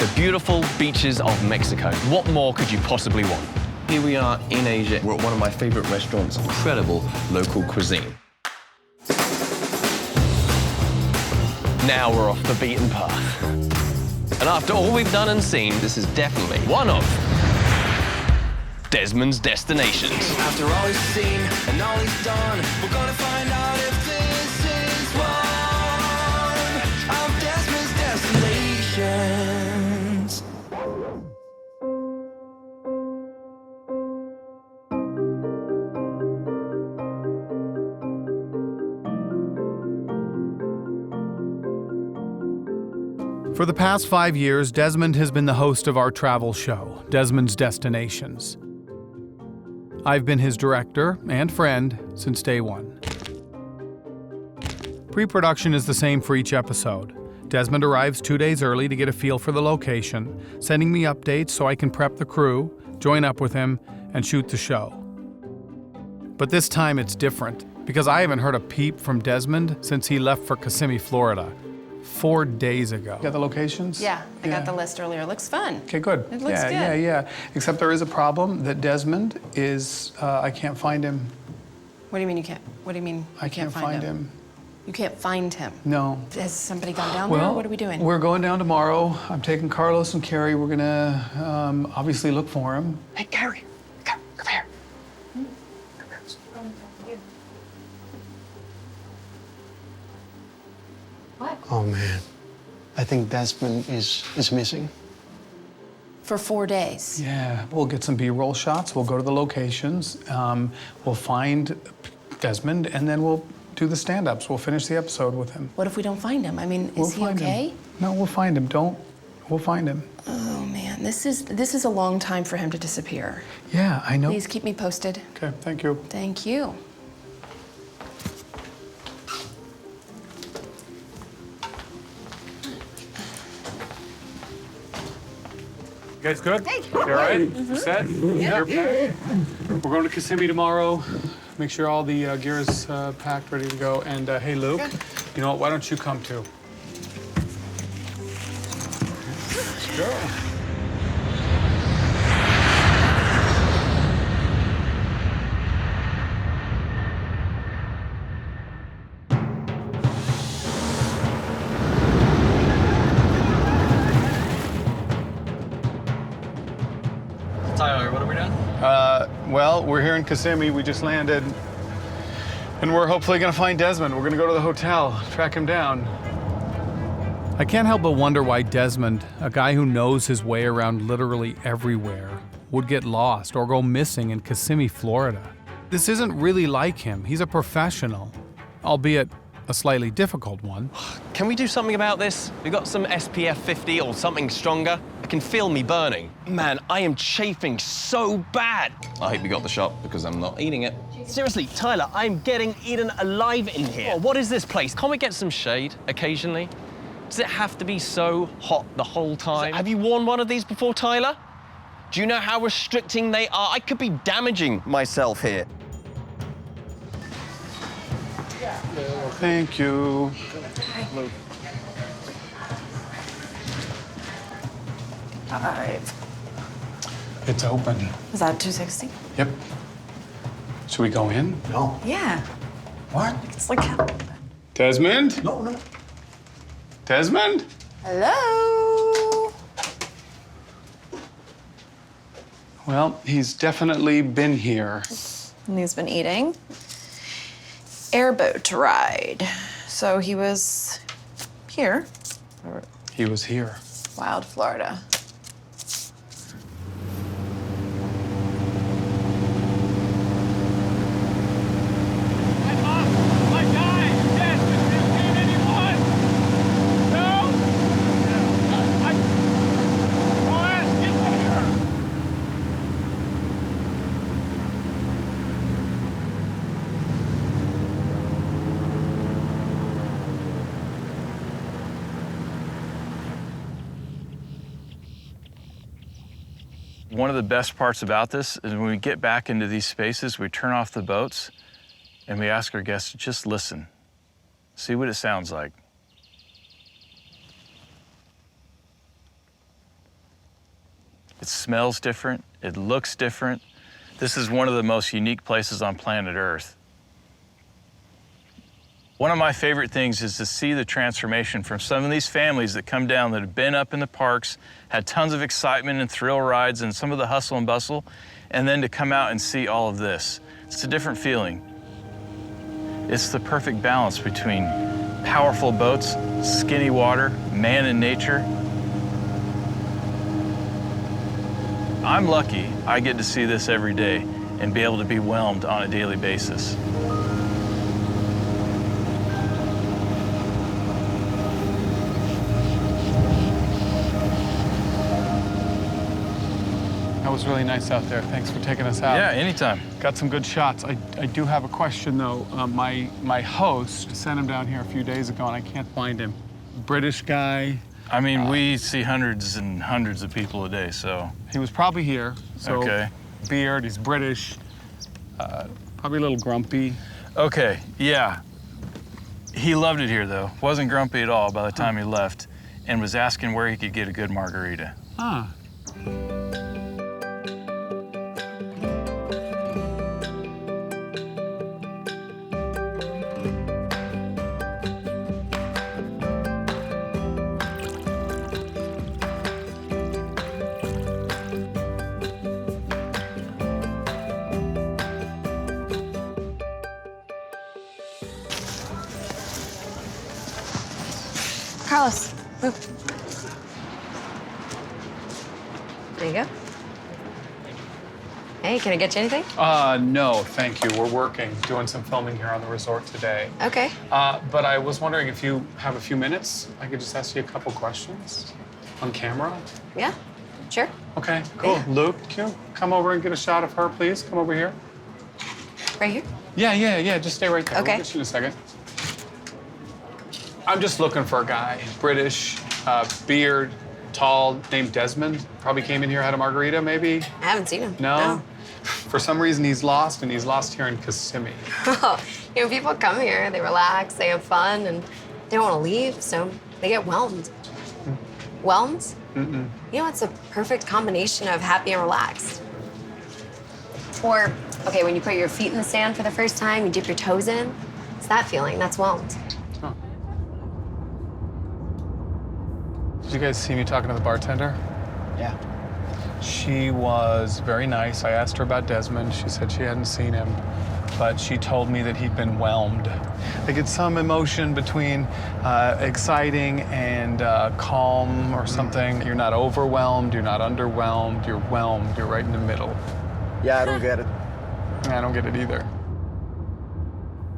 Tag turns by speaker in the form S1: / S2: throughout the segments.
S1: the beautiful beaches of Mexico. What more could you possibly want?
S2: Here we are in Asia. We're at one of my favorite restaurants, incredible local cuisine.
S1: Now we're off the beaten path. And after all we've done and seen, this is definitely one of Desmond's destinations.
S3: After all he's seen and all he's done, we're gonna find out if this is one of Desmond's destinations.
S4: For the past 5 years, Desmond has been the host of our travel show, Desmond's Destinations. I've been his director and friend since day one. Pre-production is the same for each episode. Desmond arrives 2 days early to get a feel for the location, sending me updates so I can prep the crew, join up with him, and shoot the show. But this time it's different, because I haven't heard a peep from Desmond since he left for Kissimmee, Florida, 4 days ago.
S5: Got the locations?
S6: Yeah, I got the list earlier. It looks fun.
S5: Okay, good.
S6: It looks good.
S5: Yeah. Except there is a problem that Desmond is, I can't find him.
S6: What do you mean you can't? What do you mean
S5: I can't find him.
S6: You can't find him?
S5: No.
S6: Has somebody gone down there? What are we doing?
S5: We're going down tomorrow. I'm taking Carlos and Carrie. We're gonna obviously look for him.
S6: Hey, Carrie, come here. What?
S7: Oh, man. I think Desmond is missing.
S6: For 4 days.
S5: Yeah, we'll get some B-roll shots. We'll go to the locations. We'll find Desmond, and then we'll do the stand-ups. We'll finish the episode with him.
S6: What if we don't find him? I mean,
S5: We'll
S6: is he
S5: find
S6: okay?
S5: him. No, we'll find him. We'll find him.
S6: Oh man, this is a long time for him to disappear.
S5: Yeah, I know.
S6: Please keep me posted.
S5: Okay, thank you.
S6: Thank you.
S8: You guys good? Hey. You all right? Set? You're packed? We're going to Kissimmee tomorrow. Make sure all the gear is packed, ready to go. And hey, Luke, you know what? Why don't you come too? Let's go.
S1: Tyler, what are we doing?
S5: Well, we're here in Kissimmee. We just landed. And we're hopefully gonna find Desmond. We're gonna go to the hotel, track him down.
S4: I can't help but wonder why Desmond, a guy who knows his way around literally everywhere, would get lost or go missing in Kissimmee, Florida. This isn't really like him. He's a professional, albeit a slightly difficult one.
S1: Can we do something about this? We got some SPF 50 or something stronger? I can feel me burning. Man, I am chafing so bad.
S2: I hope you got the shot because I'm not eating it.
S1: Seriously, Tyler, I'm getting eaten alive in here. Oh, what is this place? Can't we get some shade occasionally? Does it have to be so hot the whole time? Have you worn one of these before, Tyler? Do you know how restricting they are? I could be damaging myself here.
S5: Thank you.
S6: Five.
S5: It's open.
S9: Is that 260?
S5: Yep. Should we go in?
S7: No.
S9: Yeah.
S5: What?
S9: It's like.
S5: Desmond?
S7: No.
S5: Desmond?
S9: Hello?
S5: Well, he's definitely been here.
S9: And he's been eating. Airboat ride. So he was here.
S5: He was here.
S9: Wild Florida.
S8: One of the best parts about this is when we get back into these spaces, we turn off the boats and we ask our guests to just listen. See what it sounds like.
S10: It smells different, it looks different. This is one of the most unique places on planet Earth. One of my favorite things is to see the transformation from some of these families that come down that have been up in the parks, had tons of excitement and thrill rides and some of the hustle and bustle, and then to come out and see all of this. It's a different feeling. It's the perfect balance between powerful boats, skinny water, man and nature. I'm lucky I get to see this every day and be able to be whelmed on a daily basis.
S8: That was really nice out there. Thanks for taking us out.
S10: Yeah, anytime.
S8: Got some good shots. I do have a question, though. My host sent him down here a few days ago, and I can't find him. British guy.
S10: I mean, we see hundreds and hundreds of people a day, so.
S8: He was probably here. So
S10: Okay.
S8: Beard, he's British. Probably a little grumpy.
S10: Okay, yeah. He loved it here, though. Wasn't grumpy at all by the time he left, and was asking where he could get a good margarita.
S8: Ah.
S9: Carlos, move. There you go. Hey, can I get you anything?
S8: No, thank you. We're working, doing some filming here on the resort today.
S9: Okay.
S8: But I was wondering if you have a few minutes, I could just ask you a couple questions on camera.
S9: Yeah, sure.
S8: Okay, cool.
S9: Yeah.
S8: Luke, can you come over and get a shot of her, please? Come over here.
S9: Right here?
S8: Yeah. Just stay right there.
S9: Okay.
S8: We'll get you in a second. I'm just looking for a guy, British, beard, tall, named Desmond. Probably came in here, had a margarita, maybe?
S9: I haven't seen him.
S8: No? For some reason, he's lost, and he's lost here in Kissimmee.
S9: Oh, you know, people come here, they relax, they have fun, and they don't want to leave, so they get whelmed. Whelmed?
S8: Mm-mm.
S9: You know, it's a perfect combination of happy and relaxed. Or, okay, when you put your feet in the sand for the first time, you dip your toes in, it's that feeling, that's whelmed.
S8: Huh. Did you guys see me talking to the bartender?
S7: Yeah.
S8: She was very nice. I asked her about Desmond. She said she hadn't seen him, but she told me that he'd been whelmed. Like it's some emotion between exciting and calm or something. You're not overwhelmed, you're not underwhelmed, you're whelmed. You're right in the middle.
S7: Yeah, I don't get it.
S8: I don't get it either.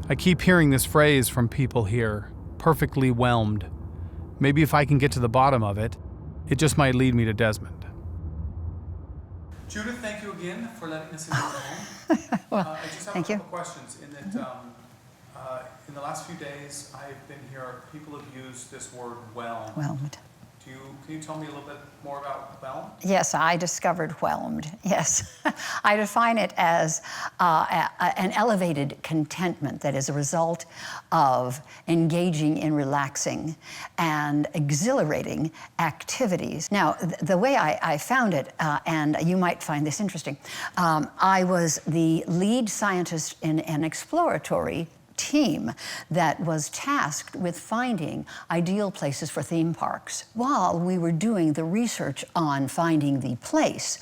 S4: I keep hearing this phrase from people here, perfectly whelmed. Maybe if I can get to the bottom of it, it just might lead me to Desmond.
S8: Judith, thank you again for letting us into your home.
S11: Well,
S8: I just have
S11: thank
S8: a
S11: you.
S8: couple questions. In that, in the last few days I've been here, people have used this word whelmed.
S11: Whelmed.
S8: Can you tell me a little bit more about whelmed?
S11: Yes, I discovered whelmed. Yes. I define it as an elevated contentment that is a result of engaging in relaxing and exhilarating activities. Now, the way I found it, and you might find this interesting, I was the lead scientist in an exploratory team that was tasked with finding ideal places for theme parks. While we were doing the research on finding the place,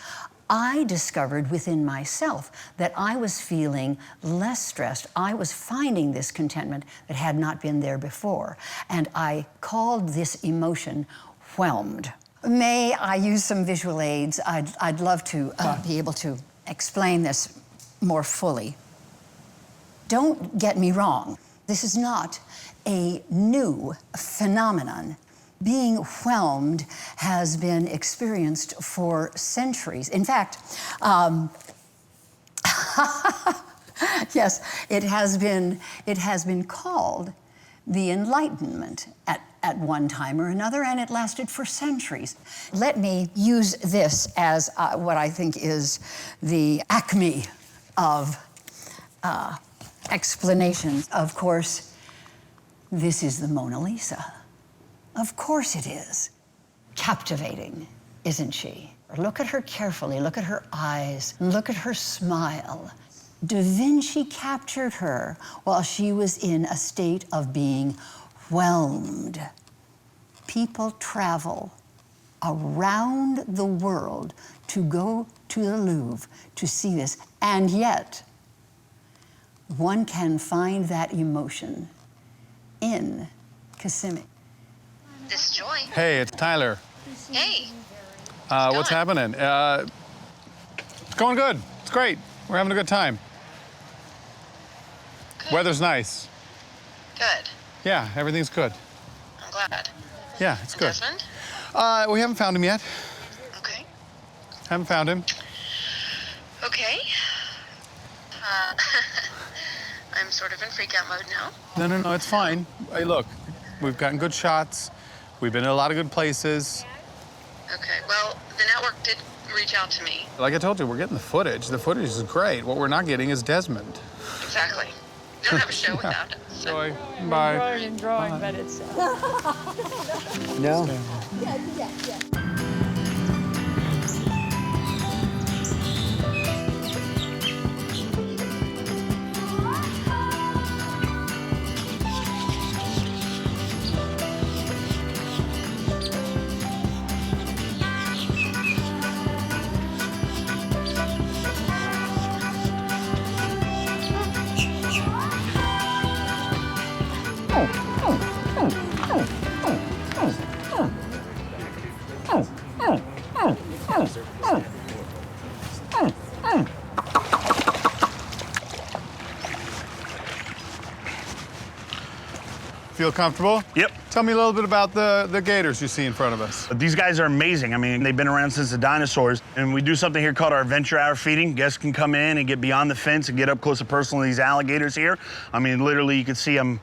S11: I discovered within myself that I was feeling less stressed. I was finding this contentment that had not been there before. And I called this emotion whelmed. May I use some visual aids? I'd love to be able to explain this more fully. Don't get me wrong. This is not a new phenomenon. Being whelmed has been experienced for centuries. In fact, yes, it has been called the Enlightenment at one time or another, and it lasted for centuries. Let me use this as what I think is the acme of explanations. Of course, this is the Mona Lisa. Of course it is. Captivating, isn't she? Look at her carefully, look at her eyes, look at her smile. Da Vinci captured her while she was in a state of being whelmed. People travel around the world to go to the Louvre to see this, and yet one can find that emotion in Kissimmee.
S12: This is Joy.
S5: Hey, it's Tyler.
S12: Hey.
S5: What's happening? It's going good. It's great. We're having a good time.
S12: Good.
S5: Weather's nice.
S12: Good.
S5: Yeah, everything's good.
S12: I'm glad.
S5: Yeah, it's good.
S12: Desmond?
S5: We haven't found him yet.
S12: Okay.
S5: Haven't found him.
S12: Okay. I'm sort of in freak-out mode now.
S5: No, it's fine. Hey, look, we've gotten good shots. We've been in a lot of good places.
S12: Okay, well, the network did reach out to me.
S5: Like I told you, we're getting the footage. The footage is great. What we're not getting is Desmond.
S12: Exactly. We don't have a show without it. So.
S5: Joy, bye.
S11: Drawing, but it's...
S7: No?
S11: Yeah.
S5: Feel comfortable?
S13: Yep.
S5: Tell me a little bit about the gators you see in front of us.
S13: These guys are amazing. I mean, they've been around since the dinosaurs. And we do something here called our adventure hour feeding. Guests can come in and get beyond the fence and get up close and personal to these alligators here. I mean, literally, you can see them,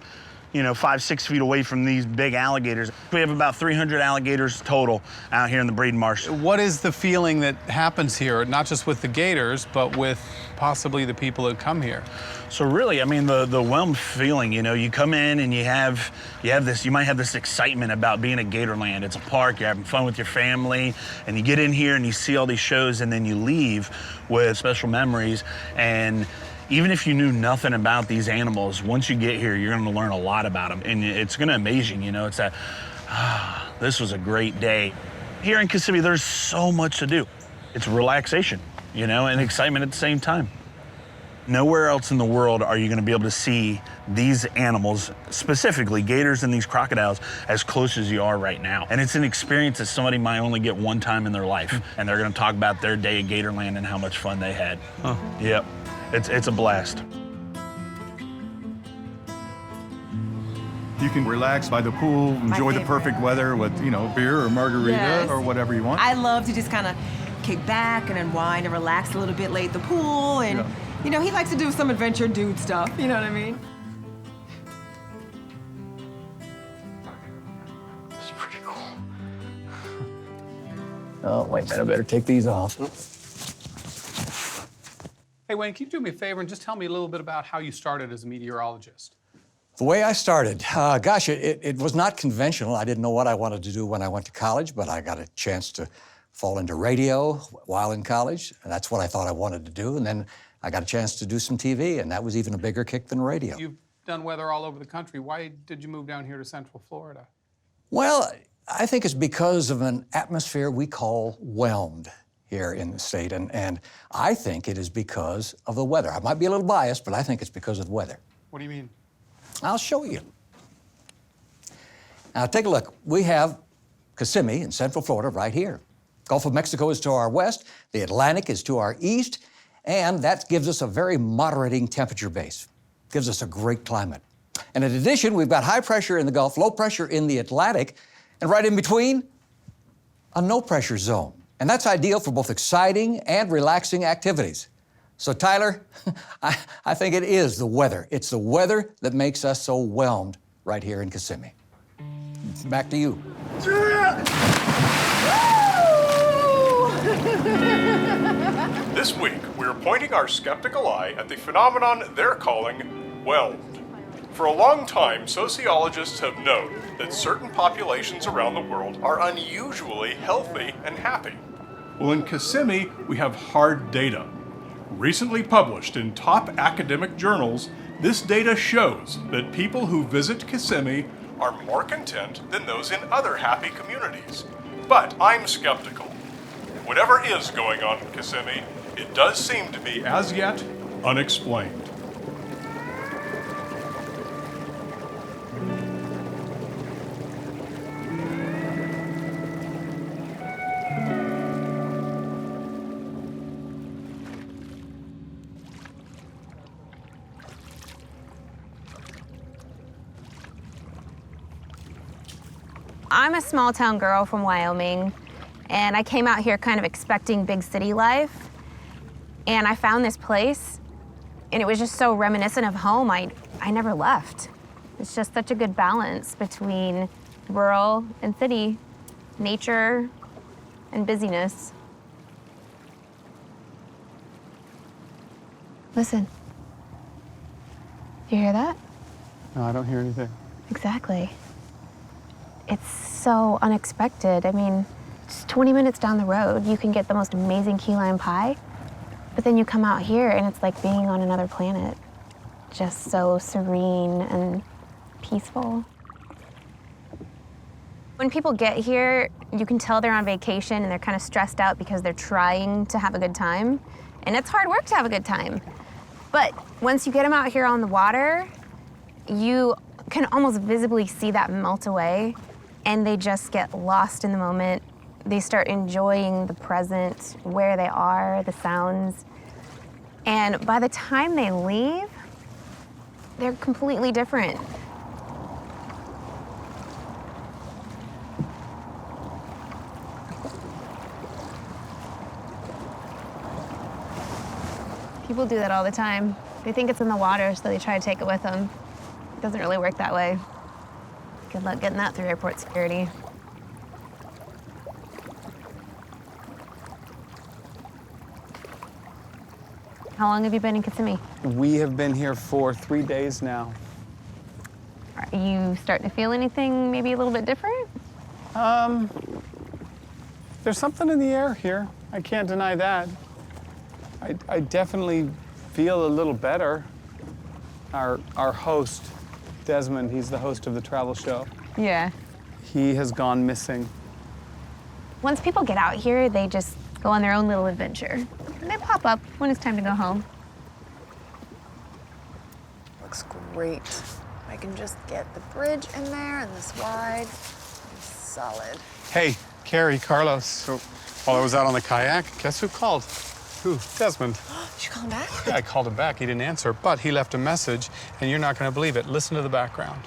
S13: 5-6 feet away from these big alligators. We have about 300 alligators total out here in the breeding marsh.
S5: What is the feeling that happens here, not just with the gators, but with possibly the people that come here?
S13: So really, I mean, the whelmed feeling, you come in and you might have this excitement about being at Gatorland. It's a park, you're having fun with your family, and you get in here and you see all these shows, and then you leave with special memories. And even if you knew nothing about these animals, once you get here, you're going to learn a lot about them, and it's going to amaze you. It's that, this was a great day. Here in Kissimmee, there's so much to do. It's relaxation, and excitement at the same time. Nowhere else in the world are you going to be able to see these animals, specifically gators and these crocodiles, as close as you are right now. And it's an experience that somebody might only get one time in their life, and they're going to talk about their day at Gatorland and how much fun they had.
S5: Huh.
S13: Yep. It's a blast.
S14: You can relax by the pool, enjoy the perfect weather with, beer or margarita or whatever you want.
S15: I love to just kind of kick back and unwind and relax a little bit, lay at the pool, and, he likes to do some adventure dude stuff, you know what I mean?
S2: It's pretty cool. Oh, wait a minute, I better take these off.
S5: Hey, Wayne, can you do me a favor and just tell me a little bit about how you started as a meteorologist?
S16: The way I started, gosh, it was not conventional. I didn't know what I wanted to do when I went to college, but I got a chance to fall into radio while in college, and that's what I thought I wanted to do. And then I got a chance to do some TV, and that was even a bigger kick than radio.
S5: You've done weather all over the country. Why did you move down here to Central Florida?
S16: Well, I think it's because of an atmosphere we call whelmed here in the state, and I think it is because of the weather. I might be a little biased, but I think it's because of the weather.
S5: What do you mean?
S16: I'll show you. Now, take a look. We have Kissimmee in Central Florida right here. Gulf of Mexico is to our west, the Atlantic is to our east, and that gives us a very moderating temperature base. Gives us a great climate. And in addition, we've got high pressure in the Gulf, low pressure in the Atlantic, and right in between, a no-pressure zone. And that's ideal for both exciting and relaxing activities. So, Tyler, I think it is the weather. It's the weather that makes us so whelmed right here in Kissimmee. Back to you.
S17: This week, we're pointing our skeptical eye at the phenomenon they're calling whelmed.
S14: For a long time, sociologists have known that certain populations around the world are unusually healthy and happy. Well, in Kissimmee, we have hard data. Recently published in top academic journals, this data shows that people who visit Kissimmee are more content than those in other happy communities. But I'm skeptical. Whatever is going on in Kissimmee, it does seem to be, as yet, unexplained.
S18: I'm a small town girl from Wyoming, and I came out here kind of expecting big city life. And I found this place, and it was just so reminiscent of home, I never left. It's just such a good balance between rural and city, nature and busyness. Listen. You hear that?
S5: No, I don't hear anything.
S18: Exactly. It's so unexpected. I mean, just 20 minutes down the road, you can get the most amazing key lime pie, but then you come out here and it's like being on another planet. Just so serene and peaceful. When people get here, you can tell they're on vacation and they're kind of stressed out because they're trying to have a good time. And it's hard work to have a good time. But once you get them out here on the water, you can almost visibly see that melt away, and they just get lost in the moment. They start enjoying the present, where they are, the sounds. And by the time they leave, they're completely different. People do that all the time. They think it's in the water, so they try to take it with them. It doesn't really work that way. Good luck getting that through airport security. How long have you been in Kissimmee?
S5: We have been here for 3 days now.
S18: Are you starting to feel anything maybe a little bit different?
S5: There's something in the air here. I can't deny that. I definitely feel a little better. Our host, Desmond, he's the host of the travel show.
S18: Yeah.
S5: He has gone missing.
S18: Once people get out here, they just go on their own little adventure. And they pop up when it's time to go home.
S6: Looks great. I can just get the bridge in there and this wide. Solid.
S5: Hey, Carrie, Carlos. So while I was out on the kayak, guess who called? Who? Desmond.
S6: Did you call him back?
S5: Yeah, I called him back. He didn't answer, but he left a message, and you're not going to believe it. Listen to the background.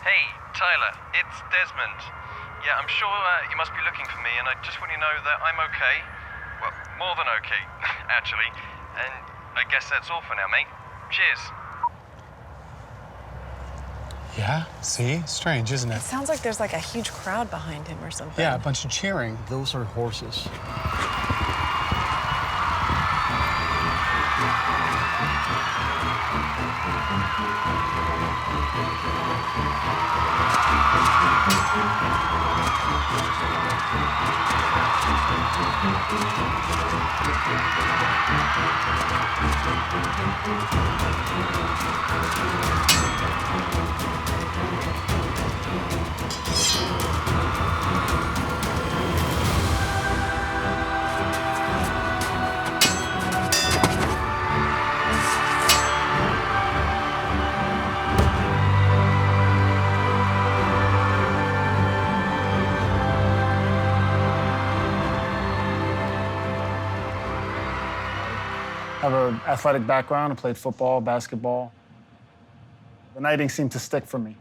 S1: Hey, Tyler, it's Desmond. Yeah, I'm sure you must be looking for me, and I just want you to know that I'm okay. Well, more than okay, actually. And I guess that's all for now, mate. Cheers.
S5: Yeah, see? Strange, isn't
S6: It
S5: it?
S6: sounds like there's like a huge crowd behind him or something.
S5: Yeah, a bunch of cheering.
S7: Those are horses.
S19: I have an athletic background. I played football, basketball. The knighting seemed to stick for me.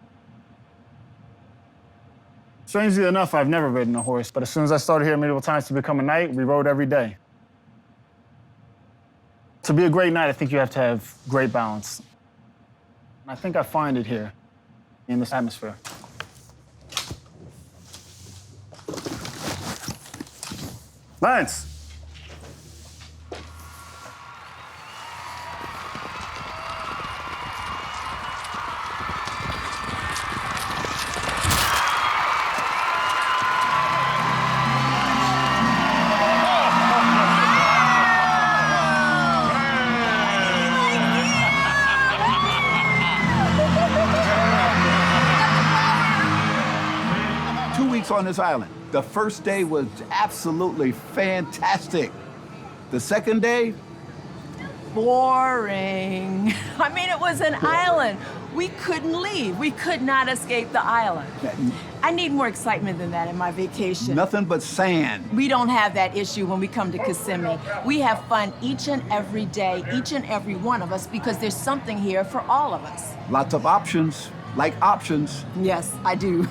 S19: Strangely enough, I've never ridden a horse, but as soon as I started here medieval times to become a knight, we rode every day. To be a great knight, I think you have to have great balance. And I think I find it here in this atmosphere. Lance!
S20: weeks on this island. The first day was absolutely fantastic. The second day,
S21: boring. I mean, it was an island. We couldn't leave. We could not escape the island. I need more excitement than that in my vacation.
S20: nothing but sand.
S21: We don't have that issue when we come to Kissimmee. We have fun each and every day, each and every one of us, because there's something here for all of us.
S20: Lots of options, like options.
S21: Yes, I do.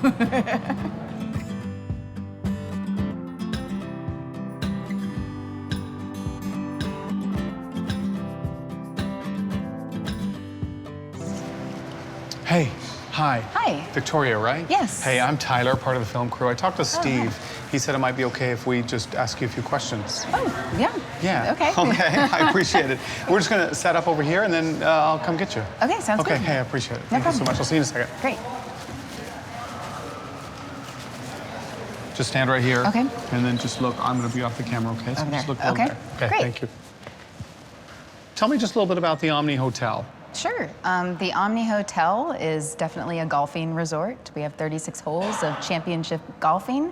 S5: Hey, hi.
S11: Hi.
S5: Victoria, right?
S11: Yes.
S5: Hey, I'm Tyler, part of the film crew. I talked to Steve. He said it might be okay if we just ask you a few questions.
S11: Oh, yeah.
S5: Yeah.
S11: Okay.
S5: Okay, I appreciate it. We're just gonna set up over here and then I'll come get you.
S11: Okay, sounds good.
S5: Okay, hey, I appreciate it.
S11: No
S5: Thank you so
S11: problem.
S5: much. I'll see you in a second.
S11: Great.
S5: Just stand right here.
S11: Okay.
S5: And then just look, I'm gonna be off the camera, okay? So
S11: Over
S5: just
S11: there.
S5: look over
S11: Okay,
S5: there. Okay,
S11: great.
S5: thank you. Tell me just a little bit about the Omni Hotel.
S22: Sure. The Omni Hotel is definitely a golfing resort. We have 36 holes of championship golfing.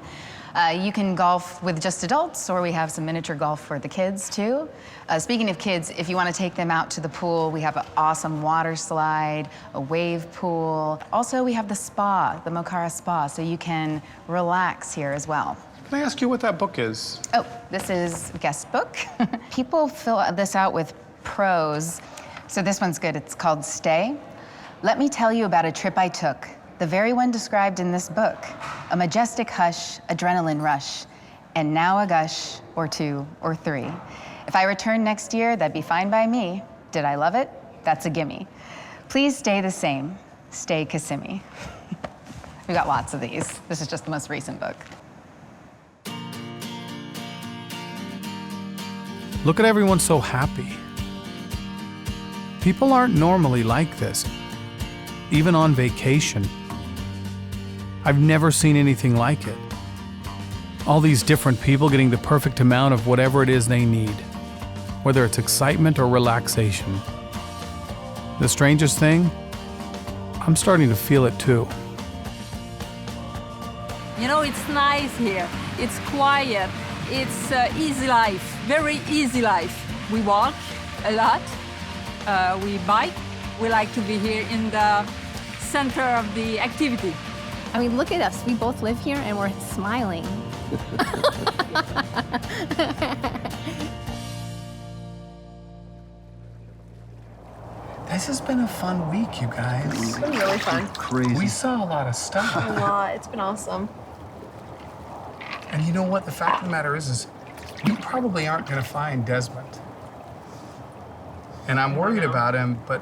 S22: You can golf with just adults, or we have some miniature golf for the kids, too. Speaking of kids, if you want to take them out to the pool, we have an awesome water slide, a wave pool. Also, we have the spa, the Mokara Spa, so you can relax here as well.
S5: Can I ask you what that book is?
S22: Oh, this is guest book. People fill this out with prose. So this one's good. It's called Stay. Let me tell you about a trip I took, the very one described in this book. A majestic hush, adrenaline rush, and now a gush, or two, or three. If I return next year, that'd be fine by me. Did I love it? That's a gimme. Please stay the same. Stay Kissimmee. We got lots of these. This is just the most recent book.
S4: Look at everyone so happy. People aren't normally like this, even on vacation. I've never seen anything like it. All these different people getting the perfect amount of whatever it is they need, whether it's excitement or relaxation. The strangest thing, I'm starting to feel it too.
S23: You know, it's nice here. It's quiet. It's easy life, very easy life. We walk a lot. We bike. We like to be here in the center of the activity.
S18: I mean, look at us. We both live here and we're smiling.
S5: This has been a fun week, you guys.
S6: It's been really fun.
S5: Crazy. We saw a lot of stuff.
S6: A lot. It's been awesome.
S5: And you know what? The fact of the matter is we probably aren't going to find Desmond. And I'm worried about him, but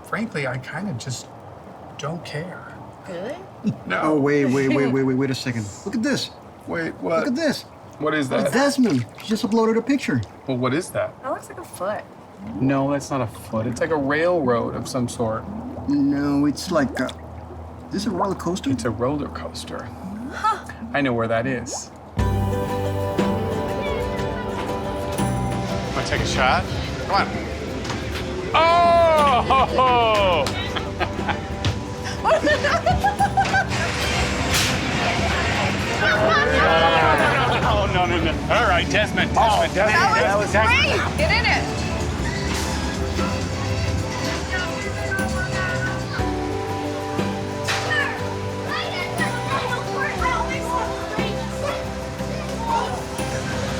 S5: frankly, I kind of just don't care.
S6: Really?
S5: No.
S7: Oh, wait a second. Look at this.
S5: Wait, what?
S7: Look at this.
S5: What is
S7: That's
S5: that?
S7: Desmond. He just uploaded a picture.
S5: Well, what is that?
S6: That looks like a foot.
S5: No, that's not a foot. It's like a railroad of some sort.
S7: No, it's like a... Is this a roller coaster?
S5: It's a roller coaster. Huh. I know where that is. Want to take a shot? Come on. Oh!
S8: Oh, no. All right, Desmond.
S6: That was great. Get in it.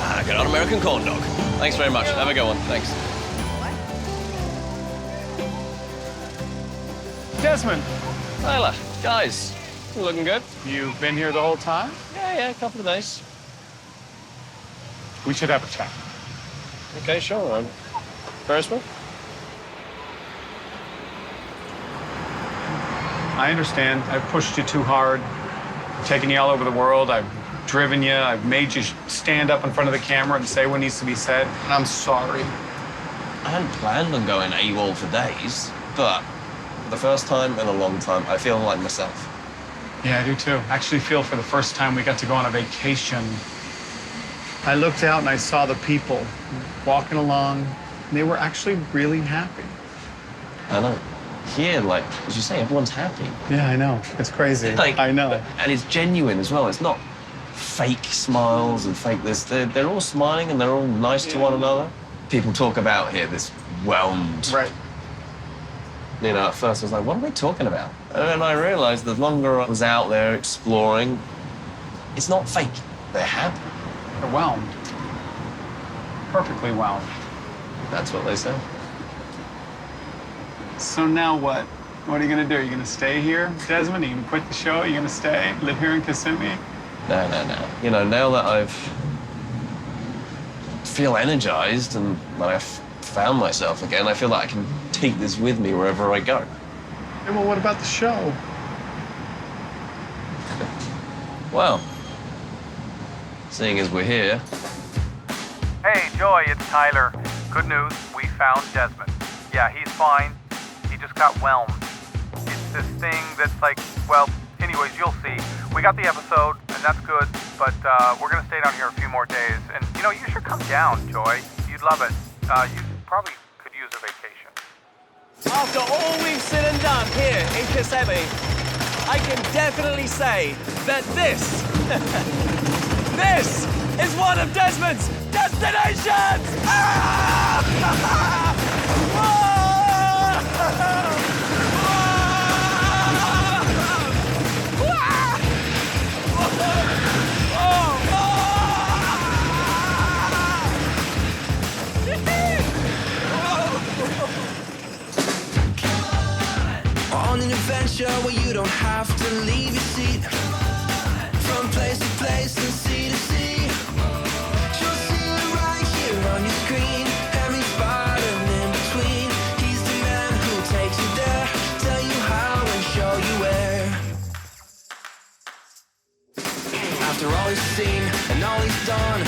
S2: I got an American corn dog. Thanks very much. Have a good one. Thanks.
S5: Desmond.
S2: Tyler, guys, you looking good?
S5: You've been here the whole time?
S2: Yeah, a couple of days.
S5: We should have a chat.
S2: Okay, sure. First one?
S5: I understand. I've pushed you too hard. I've taken you all over the world. I've driven you. I've made you stand up in front of the camera and say what needs to be said. And I'm sorry.
S2: I hadn't planned on going AWOL for days, but for the first time in a long time, I feel like myself.
S5: Yeah, I do too. I actually feel for the first time we got to go on a vacation. I looked out and I saw the people walking along, and they were actually really happy.
S2: I know. Here, like, as you say, everyone's happy.
S5: Yeah, I know. It's crazy.
S2: Like,
S5: I know.
S2: And it's genuine as well. It's not fake smiles and fake this. They're all smiling and they're all nice to one another. People talk about here this whelmed.
S5: Right.
S2: You know, at first I was like, what are they talking about? And then I realized the longer I was out there exploring, it's not fake. They're happy.
S5: They're whelmed. Perfectly whelmed.
S2: That's what they say.
S5: So now what? What are you gonna do? Are you gonna stay here, Desmond? Are you gonna quit the show? Are you gonna stay, live here in Kissimmee?
S2: No. You know, now that I've feel energized and that I've found myself again, I feel like I can take this with me wherever I go.
S5: Hey, well, what about the show?
S2: Well, seeing as we're here.
S3: Hey, Joy, it's Tyler. Good news, we found Desmond. Yeah, he's fine. He just got whelmed. It's this thing that's like, well, anyways, you'll see. We got the episode, and that's good, but we're gonna stay down here a few more days. And, you know, you should come down, Joy. You'd love it. You probably could use a vacation.
S1: After all we've seen and done here in Kissimmee, I can definitely say that this is one of Desmond's destinations!
S9: On an adventure where you don't have to leave your seat. From place to place and sea to sea. You'll see it right here on your screen. Every spot and in between. He's the man who takes you there. Tell you how and show you where. After all he's seen and all he's done,